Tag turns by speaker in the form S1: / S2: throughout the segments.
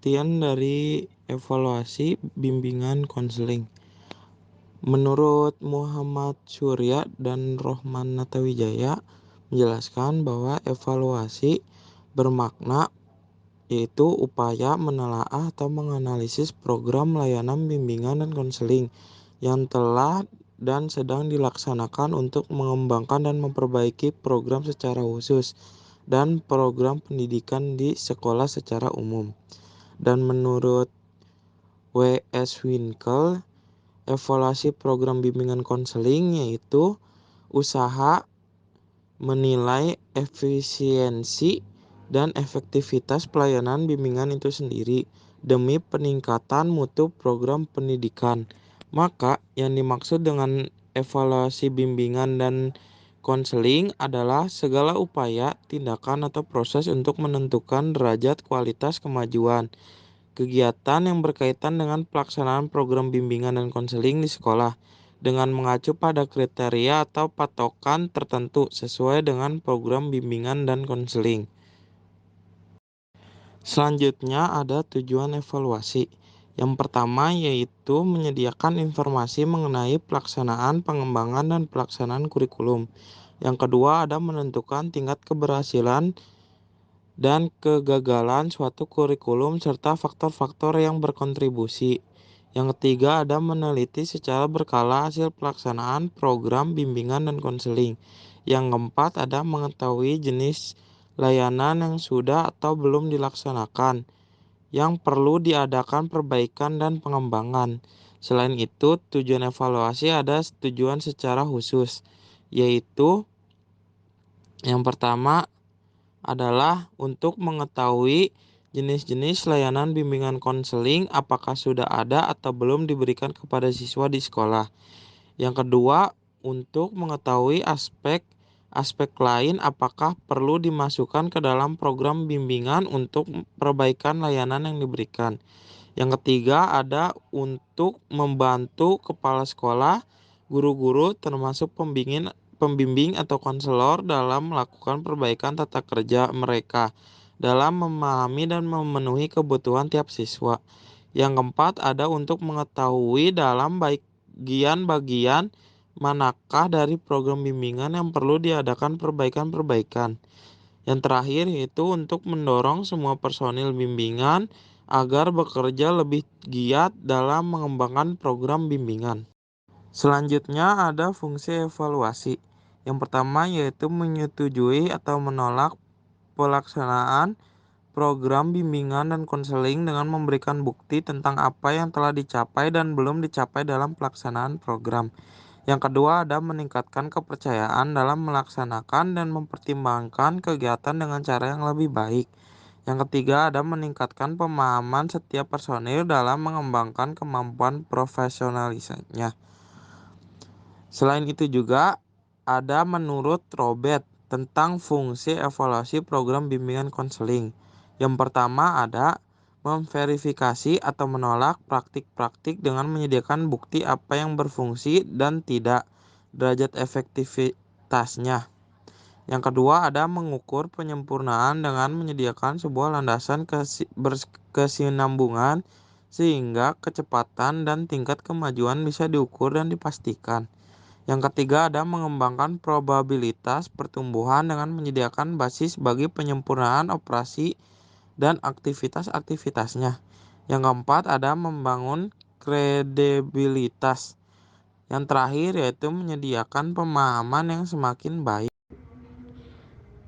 S1: pengertian dari evaluasi bimbingan konseling. Menurut Muhammad Surya dan Rohman Natawijaya menjelaskan bahwa evaluasi bermakna yaitu upaya menelaah atau menganalisis program layanan bimbingan dan konseling yang telah dan sedang dilaksanakan untuk mengembangkan dan memperbaiki program secara khusus dan program pendidikan di sekolah secara umum. Dan menurut W.S. Winkel, evaluasi program bimbingan konseling yaitu usaha menilai efisiensi dan efektivitas pelayanan bimbingan itu sendiri demi peningkatan mutu program pendidikan. Maka yang dimaksud dengan evaluasi bimbingan dan konseling adalah segala upaya, tindakan atau proses untuk menentukan derajat kualitas kemajuan kegiatan yang berkaitan dengan pelaksanaan program bimbingan dan konseling di sekolah dengan mengacu pada kriteria atau patokan tertentu sesuai dengan program bimbingan dan konseling. Selanjutnya ada tujuan evaluasi. Yang pertama yaitu menyediakan informasi mengenai pelaksanaan, pengembangan, dan pelaksanaan kurikulum. Yang kedua ada menentukan tingkat keberhasilan dan kegagalan suatu kurikulum serta faktor-faktor yang berkontribusi. Yang ketiga ada meneliti secara berkala hasil pelaksanaan program bimbingan dan konseling. Yang keempat ada mengetahui jenis layanan yang sudah atau belum dilaksanakan, yang perlu diadakan perbaikan dan pengembangan. Selain itu, tujuan evaluasi ada tujuan secara khusus, yaitu yang pertama adalah untuk mengetahui jenis-jenis layanan bimbingan konseling apakah sudah ada atau belum diberikan kepada siswa di sekolah. Yang kedua, untuk mengetahui aspek lain apakah perlu dimasukkan ke dalam program bimbingan untuk perbaikan layanan yang diberikan. Yang ketiga, ada untuk membantu kepala sekolah, guru-guru termasuk pembimbing atau konselor dalam melakukan perbaikan tata kerja mereka dalam memahami dan memenuhi kebutuhan tiap siswa. Yang keempat ada untuk mengetahui dalam bagian-bagian manakah dari program bimbingan yang perlu diadakan perbaikan-perbaikan. Yang terakhir yaitu untuk mendorong semua personil bimbingan agar bekerja lebih giat dalam mengembangkan program bimbingan. Selanjutnya ada fungsi evaluasi. Yang pertama yaitu menyetujui atau menolak pelaksanaan program bimbingan dan konseling dengan memberikan bukti tentang apa yang telah dicapai dan belum dicapai dalam pelaksanaan program. Yang kedua ada meningkatkan kepercayaan dalam melaksanakan dan mempertimbangkan kegiatan dengan cara yang lebih baik. Yang ketiga ada meningkatkan pemahaman setiap personil dalam mengembangkan kemampuan profesionalisnya. Selain itu juga ada menurut Robert tentang fungsi evaluasi program bimbingan konseling. Yang pertama ada memverifikasi atau menolak praktik-praktik dengan menyediakan bukti apa yang berfungsi dan tidak, derajat efektivitasnya. Yang kedua ada mengukur penyempurnaan dengan menyediakan sebuah landasan kesinambungan sehingga kecepatan dan tingkat kemajuan bisa diukur dan dipastikan. Yang ketiga ada mengembangkan probabilitas pertumbuhan dengan menyediakan basis bagi penyempurnaan operasi dan aktivitas-aktivitasnya. Yang keempat ada membangun kredibilitas. Yang terakhir yaitu menyediakan pemahaman yang semakin baik.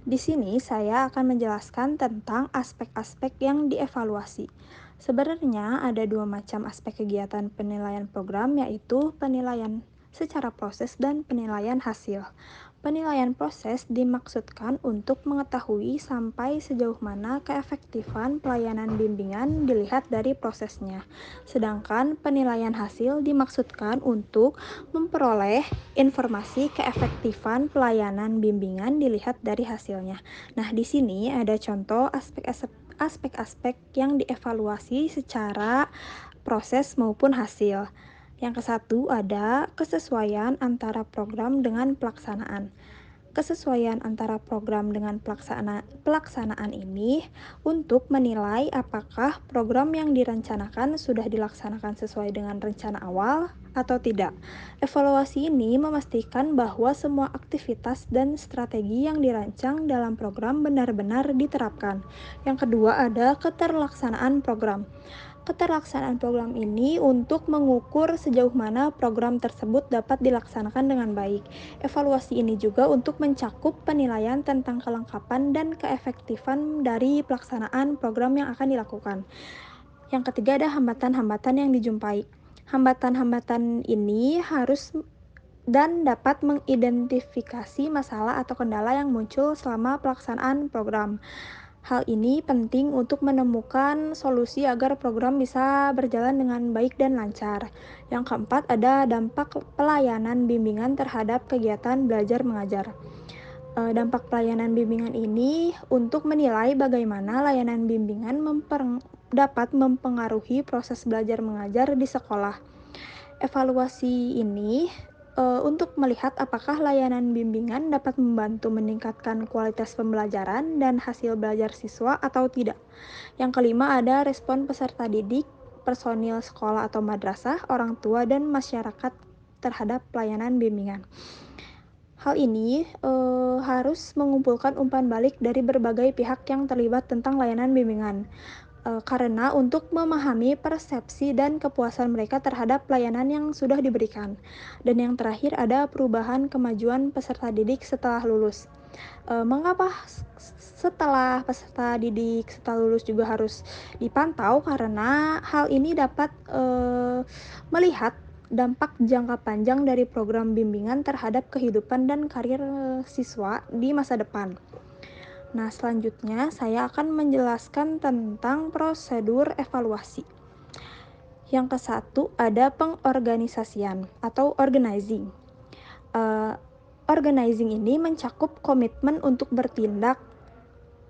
S2: Di sini saya akan menjelaskan tentang aspek-aspek yang dievaluasi. Sebenarnya ada dua macam aspek kegiatan penilaian program, yaitu penilaian secara proses dan penilaian hasil. Penilaian proses dimaksudkan untuk mengetahui sampai sejauh mana keefektifan pelayanan bimbingan dilihat dari prosesnya. Sedangkan penilaian hasil dimaksudkan untuk memperoleh informasi keefektifan pelayanan bimbingan dilihat dari hasilnya. Nah, di sini ada contoh aspek-aspek yang dievaluasi secara proses maupun hasil. Yang ke-1 ada kesesuaian antara program dengan pelaksanaan. kesesuaian antara program dengan pelaksanaan ini untuk menilai apakah program yang direncanakan sudah dilaksanakan sesuai dengan rencana awal atau tidak. Evaluasi ini memastikan bahwa semua aktivitas dan strategi yang dirancang dalam program benar-benar diterapkan. Yang kedua ada keterlaksanaan program. Keterlaksanaan program ini untuk mengukur sejauh mana program tersebut dapat dilaksanakan dengan baik. Evaluasi ini juga untuk mencakup penilaian tentang kelengkapan dan keefektifan dari pelaksanaan program yang akan dilakukan. Yang ketiga ada hambatan-hambatan yang dijumpai. Hambatan-hambatan ini harus dan dapat mengidentifikasi masalah atau kendala yang muncul selama pelaksanaan program. Hal ini penting untuk menemukan solusi agar program bisa berjalan dengan baik dan lancar. Yang keempat, ada dampak pelayanan bimbingan terhadap kegiatan belajar mengajar. Dampak pelayanan bimbingan ini untuk menilai bagaimana layanan bimbingan dapat mempengaruhi proses belajar mengajar di sekolah. Evaluasi ini untuk melihat apakah layanan bimbingan dapat membantu meningkatkan kualitas pembelajaran dan hasil belajar siswa atau tidak. Yang kelima ada respon peserta didik, personil sekolah atau madrasah, orang tua, dan masyarakat terhadap pelayanan bimbingan. Hal ini harus mengumpulkan umpan balik dari berbagai pihak yang terlibat tentang layanan bimbingan. Karena untuk memahami persepsi dan kepuasan mereka terhadap pelayanan yang sudah diberikan. Dan yang terakhir ada perubahan kemajuan peserta didik setelah lulus. Mengapa setelah peserta didik setelah lulus juga harus dipantau? Karena hal ini dapat melihat dampak jangka panjang dari program bimbingan terhadap kehidupan dan karir siswa di masa depan. Nah, selanjutnya saya akan menjelaskan tentang prosedur evaluasi. Yang ke-1 ada pengorganisasian atau organizing. Organizing ini mencakup komitmen untuk bertindak,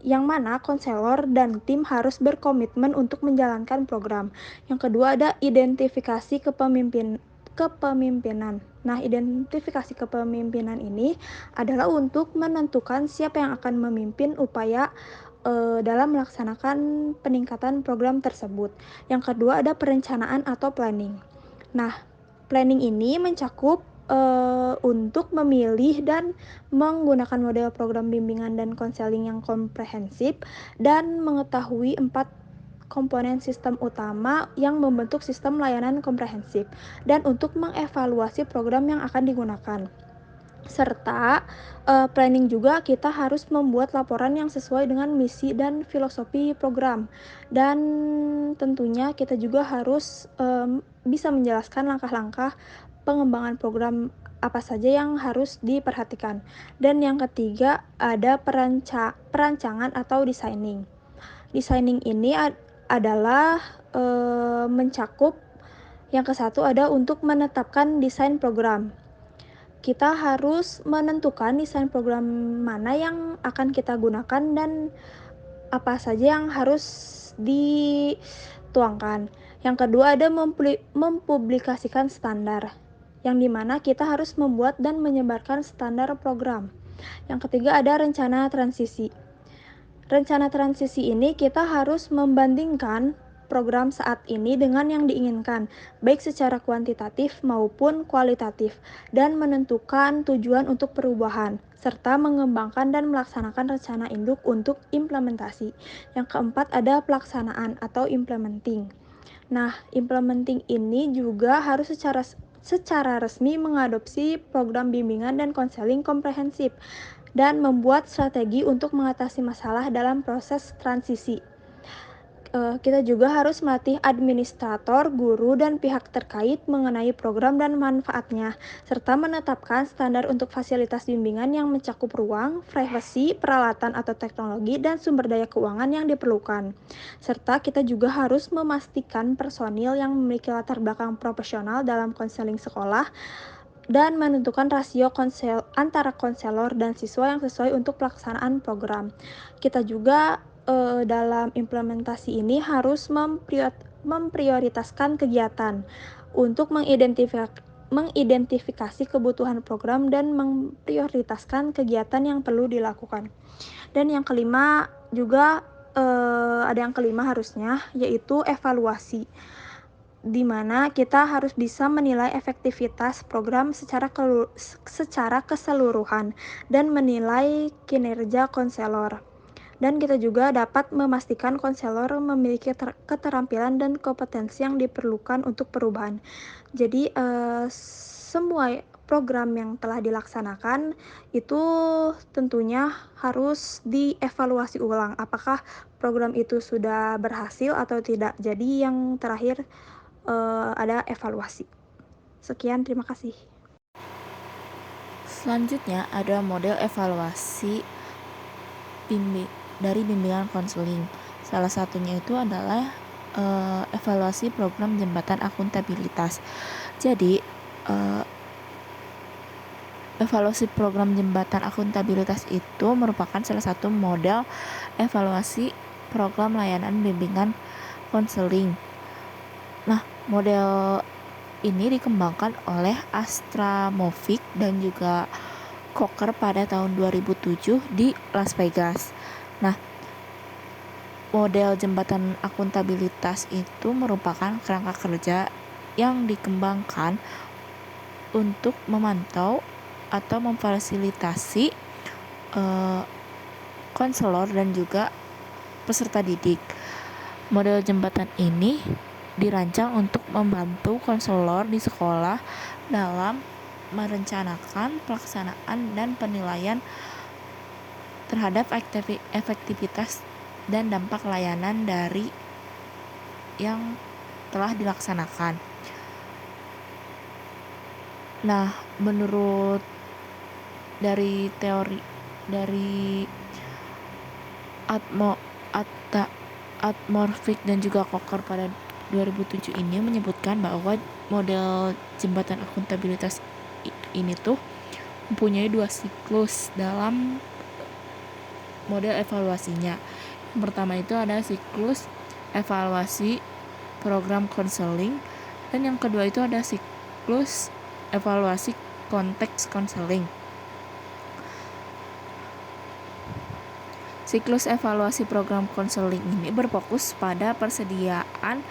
S2: yang mana konselor dan tim harus berkomitmen untuk menjalankan program. Yang kedua ada identifikasi kepemimpinan. Nah, identifikasi kepemimpinan ini adalah untuk menentukan siapa yang akan memimpin upaya dalam melaksanakan peningkatan program tersebut. Yang kedua ada perencanaan atau planning. Nah, planning ini mencakup untuk memilih dan menggunakan model program bimbingan dan konseling yang komprehensif dan mengetahui 4 komponen sistem utama yang membentuk sistem layanan komprehensif dan untuk mengevaluasi program yang akan digunakan. Serta planning juga kita harus membuat laporan yang sesuai dengan misi dan filosofi program. Dan tentunya kita juga harus bisa menjelaskan langkah-langkah pengembangan program apa saja yang harus diperhatikan. Dan yang ketiga ada perancangan atau designing. Designing ini adalah mencakup yang ke-1 ada untuk menetapkan desain program. Kita harus menentukan desain program mana yang akan kita gunakan dan apa saja yang harus dituangkan. Yang kedua ada mempublikasikan standar, yang dimana kita harus membuat dan menyebarkan standar program. Yang ketiga ada rencana transisi. Rencana transisi ini kita harus membandingkan program saat ini dengan yang diinginkan, baik secara kuantitatif maupun kualitatif, dan menentukan tujuan untuk perubahan, serta mengembangkan dan melaksanakan rencana induk untuk implementasi. Yang keempat ada pelaksanaan atau implementing. Nah, implementing ini juga harus secara resmi mengadopsi program bimbingan dan konseling komprehensif dan membuat strategi untuk mengatasi masalah dalam proses transisi. Kita juga harus melatih administrator, guru, dan pihak terkait mengenai program dan manfaatnya, serta menetapkan standar untuk fasilitas bimbingan yang mencakup ruang, privasi, peralatan atau teknologi, dan sumber daya keuangan yang diperlukan. Serta kita juga harus memastikan personil yang memiliki latar belakang profesional dalam konseling sekolah dan menentukan rasio antara konselor dan siswa yang sesuai untuk pelaksanaan program. Kita juga dalam implementasi ini harus memprioritaskan kegiatan untuk mengidentifikasi kebutuhan program dan memprioritaskan kegiatan yang perlu dilakukan. Dan yang kelima juga ada yang kelima harusnya, yaitu evaluasi, di mana kita harus bisa menilai efektivitas program secara keseluruhan dan menilai kinerja konselor. Dan kita juga dapat memastikan konselor memiliki keterampilan dan kompetensi yang diperlukan untuk perubahan. Jadi semua program yang telah dilaksanakan itu tentunya harus dievaluasi ulang apakah program itu sudah berhasil atau tidak. Jadi yang terakhir ada evaluasi. Sekian, terima kasih.
S3: Selanjutnya ada model evaluasi dari bimbingan konseling. Salah satunya itu adalah evaluasi program jembatan akuntabilitas. Jadi evaluasi program jembatan akuntabilitas itu merupakan salah satu model evaluasi program layanan bimbingan konseling. Nah, model ini dikembangkan oleh Astra Movic dan juga Coker pada tahun 2007 di Las Vegas. Nah, model jembatan akuntabilitas itu merupakan kerangka kerja yang dikembangkan untuk memantau atau memfasilitasi konselor dan juga peserta didik. Model jembatan ini dirancang untuk membantu konselor di sekolah dalam merencanakan pelaksanaan dan penilaian terhadap efektivitas dan dampak layanan dari yang telah dilaksanakan. Nah, menurut dari teori dari Atmorphic dan juga Coker pada 2007 ini menyebutkan bahwa model jembatan akuntabilitas ini tuh mempunyai 2 siklus dalam model evaluasinya. Yang pertama itu ada siklus evaluasi program konseling, dan yang kedua itu ada siklus evaluasi konteks konseling. Siklus evaluasi program konseling ini berfokus pada persediaan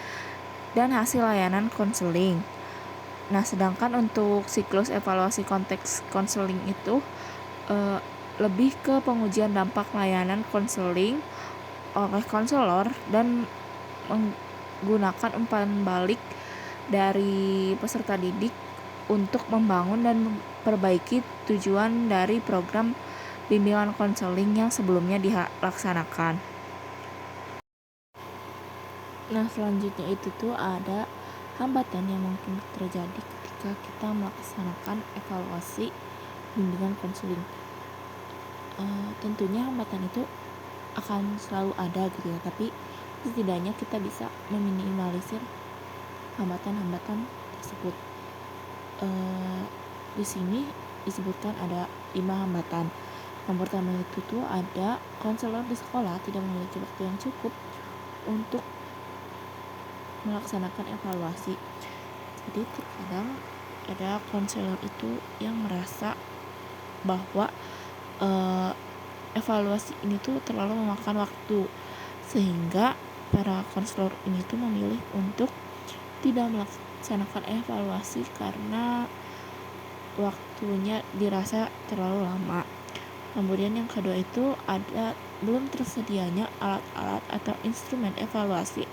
S3: dan hasil layanan konseling. Nah, sedangkan untuk siklus evaluasi konteks konseling itu lebih ke pengujian dampak layanan konseling oleh konselor dan menggunakan umpan balik dari peserta didik untuk membangun dan memperbaiki tujuan dari program bimbingan konseling yang sebelumnya dilaksanakan. Nah, selanjutnya itu tuh ada hambatan yang mungkin terjadi ketika kita melaksanakan evaluasi bimbingan konseling. Tentunya hambatan itu akan selalu ada gitu ya, tapi setidaknya kita bisa meminimalisir hambatan-hambatan tersebut. Di sini disebutkan ada 5 hambatan. Yang pertama itu tuh ada konselor di sekolah tidak memiliki waktu yang cukup untuk melaksanakan evaluasi. Jadi terkadang ada konselor itu yang merasa bahwa evaluasi ini tuh terlalu memakan waktu, sehingga para konselor ini tuh memilih untuk tidak melaksanakan evaluasi karena waktunya dirasa terlalu lama. Kemudian yang kedua itu ada belum tersedianya alat-alat atau instrumen evaluasi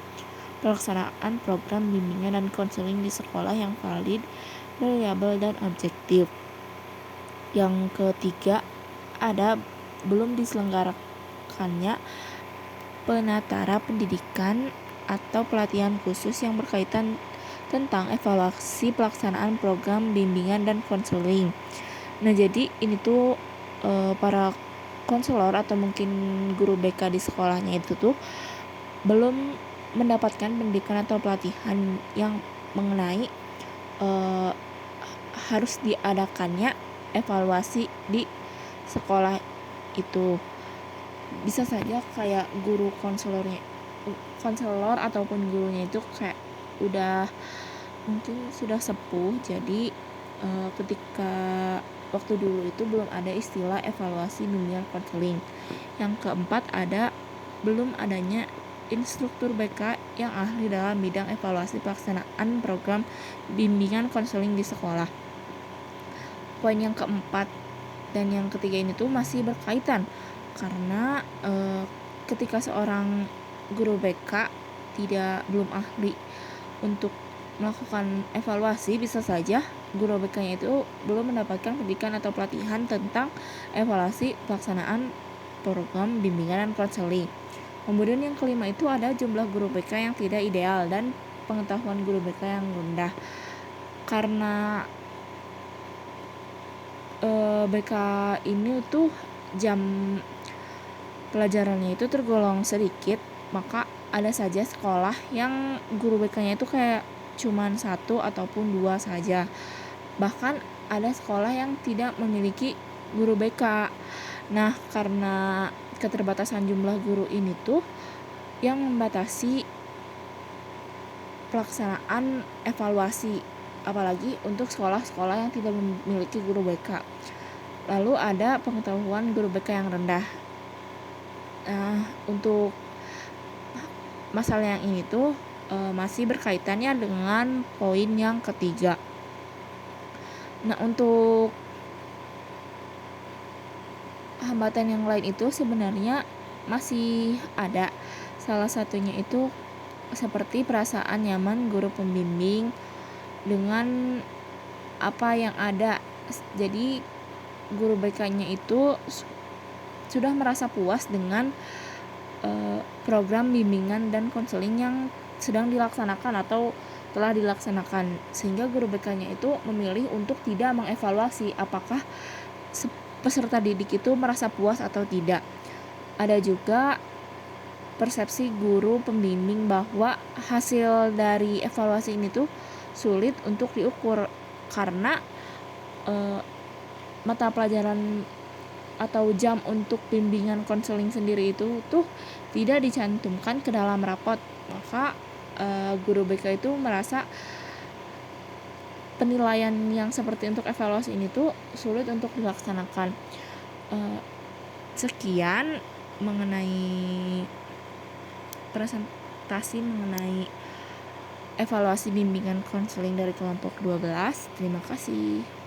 S3: pelaksanaan program bimbingan dan konseling di sekolah yang valid, reliabel, dan objektif. Yang ketiga, ada belum diselenggarakannya penatara pendidikan atau pelatihan khusus yang berkaitan tentang evaluasi pelaksanaan program bimbingan dan konseling. Nah, jadi ini tuh para konselor atau mungkin guru BK di sekolahnya itu tuh belum mendapatkan pendidikan atau pelatihan yang mengenai harus diadakannya evaluasi di sekolah itu. Bisa saja kayak guru konselor ataupun gurunya itu kayak udah mungkin sudah sepuh, jadi ketika waktu dulu itu belum ada istilah evaluasi bimbingan konseling. Yang keempat belum adanya instruktur BK yang ahli dalam bidang evaluasi pelaksanaan program bimbingan konseling di sekolah. Poin yang keempat dan yang ketiga ini tuh masih berkaitan karena ketika seorang guru BK belum ahli untuk melakukan evaluasi, bisa saja guru BK-nya itu belum mendapatkan pendidikan atau pelatihan tentang evaluasi pelaksanaan program bimbingan dan konseling. Kemudian yang kelima itu ada jumlah guru BK yang tidak ideal dan pengetahuan guru BK yang rendah. Karena BK ini tuh jam pelajarannya itu tergolong sedikit, maka ada saja sekolah yang guru BK-nya itu kayak cuman 1 ataupun 2 saja. Bahkan ada sekolah yang tidak memiliki guru BK. Nah, karena keterbatasan jumlah guru ini tuh yang membatasi pelaksanaan evaluasi, apalagi untuk sekolah-sekolah yang tidak memiliki guru BK. Lalu ada pengetahuan guru BK yang rendah. Nah, untuk masalah yang ini tuh masih berkaitannya dengan poin yang ketiga. Nah, untuk hambatan yang lain itu sebenarnya masih ada. Salah satunya itu seperti perasaan nyaman guru pembimbing dengan apa yang ada. Jadi guru BK-nya itu sudah merasa puas dengan program bimbingan dan konseling yang sedang dilaksanakan atau telah dilaksanakan, sehingga guru BK-nya itu memilih untuk tidak mengevaluasi apakah peserta didik itu merasa puas atau tidak. Ada juga persepsi guru pembimbing bahwa hasil dari evaluasi ini tuh sulit untuk diukur karena mata pelajaran atau jam untuk bimbingan konseling sendiri itu tuh tidak dicantumkan ke dalam rapot. Maka guru BK itu merasa penilaian yang seperti untuk evaluasi ini tuh sulit untuk dilaksanakan. Sekian mengenai presentasi mengenai evaluasi bimbingan konseling dari kelompok 12. Terima kasih.